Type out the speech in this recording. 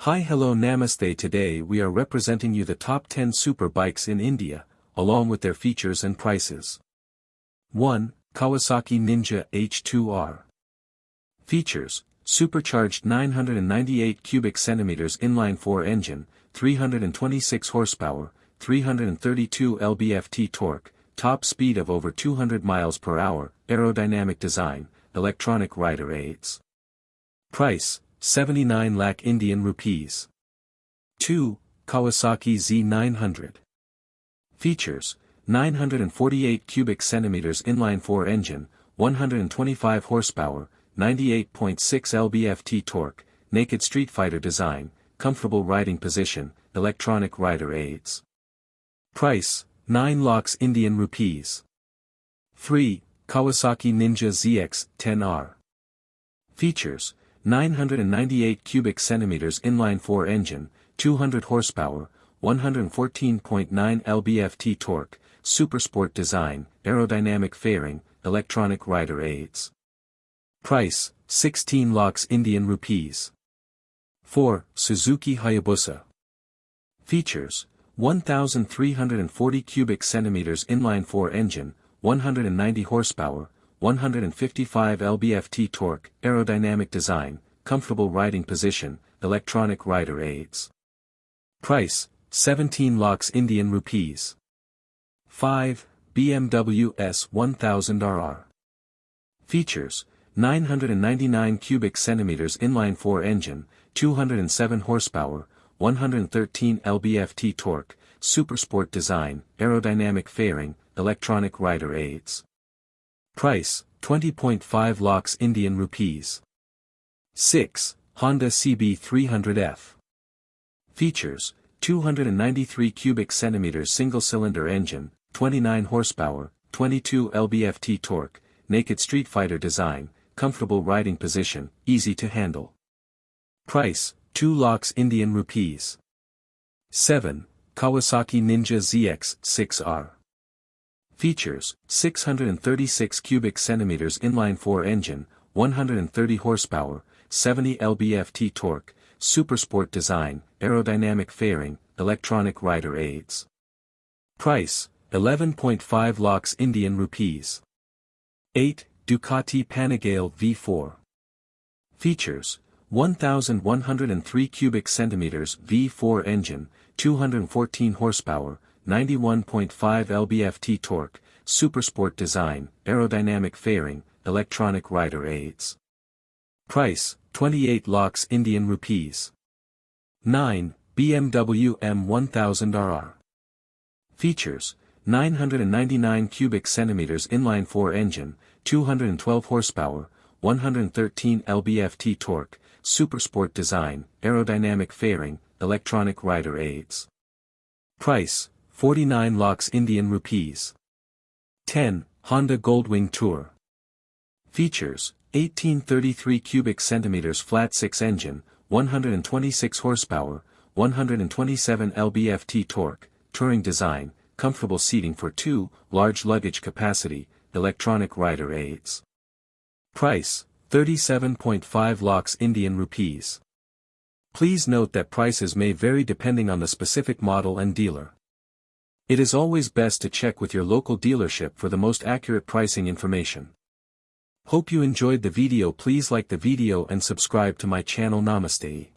Hi, hello, namaste. Today we are representing you the top 10 super bikes in India, along with their features and prices. 1. Kawasaki Ninja H2R. Features: supercharged 998 cubic centimeters inline-4 engine, 326 horsepower, 332 lb-ft torque, top speed of over 200 miles per hour, aerodynamic design, electronic rider aids. Price: 79 lakh Indian rupees. 2. Kawasaki Z900. Features: 948 cubic centimeters inline-4 engine, 125 horsepower, 98.6 lb-ft torque, naked street fighter design, comfortable riding position, electronic rider aids. Price: 9 lakhs Indian rupees. 3. Kawasaki Ninja ZX 10R. Features: 998 cubic centimeters inline-4 engine, 200 horsepower, 114.9 lb-ft torque, supersport design, aerodynamic fairing, electronic rider aids. Price: 16 lakhs Indian rupees. 4. Suzuki Hayabusa. Features: 1,340 cubic centimeters inline-4 engine, 190 horsepower, 155 lb-ft torque, aerodynamic design, comfortable riding position, electronic rider aids. Price: 17 lakhs Indian rupees. 5. BMW S1000RR. Features: 999 cubic centimeters inline-4 engine, 207 horsepower, 113 lb-ft torque, supersport design, aerodynamic fairing, electronic rider aids. Price: 20.5 lakhs Indian rupees. 6. Honda CB300F. Features: 293 cubic centimeters single-cylinder engine, 29 horsepower, 22 lb-ft torque, naked street fighter design, comfortable riding position, easy to handle. Price: 2 lakhs Indian rupees. 7. Kawasaki Ninja ZX 6R. Features: 636 cubic centimeters inline-4 engine, 130 horsepower, 70 lb-ft torque, supersport design, aerodynamic fairing, electronic rider aids. Price: 11.5 lakhs Indian rupees. 8. Ducati Panigale V4. Features: 1,103 cubic centimeters V4 engine, 214 horsepower, 91.5 lb-ft torque, supersport design, aerodynamic fairing, electronic rider aids. Price: 28 lakhs Indian rupees. 9. BMW M1000RR. Features: 999 cubic centimeters inline-4 engine, 212 horsepower, 113 lb-ft torque, supersport design, aerodynamic fairing, electronic rider aids. Price: 49 lakhs Indian rupees. 10. Honda Goldwing Tour. Features: 1833 cubic centimeters flat 6 engine, 126 horsepower, 127 lb-ft torque, touring design, comfortable seating for 2, large luggage capacity, electronic rider aids. Price: 37.5 lakhs Indian rupees. Please note that prices may vary depending on the specific model and dealer. It is always best to check with your local dealership for the most accurate pricing information. Hope you enjoyed the video. Please like the video and subscribe to my channel. Namaste.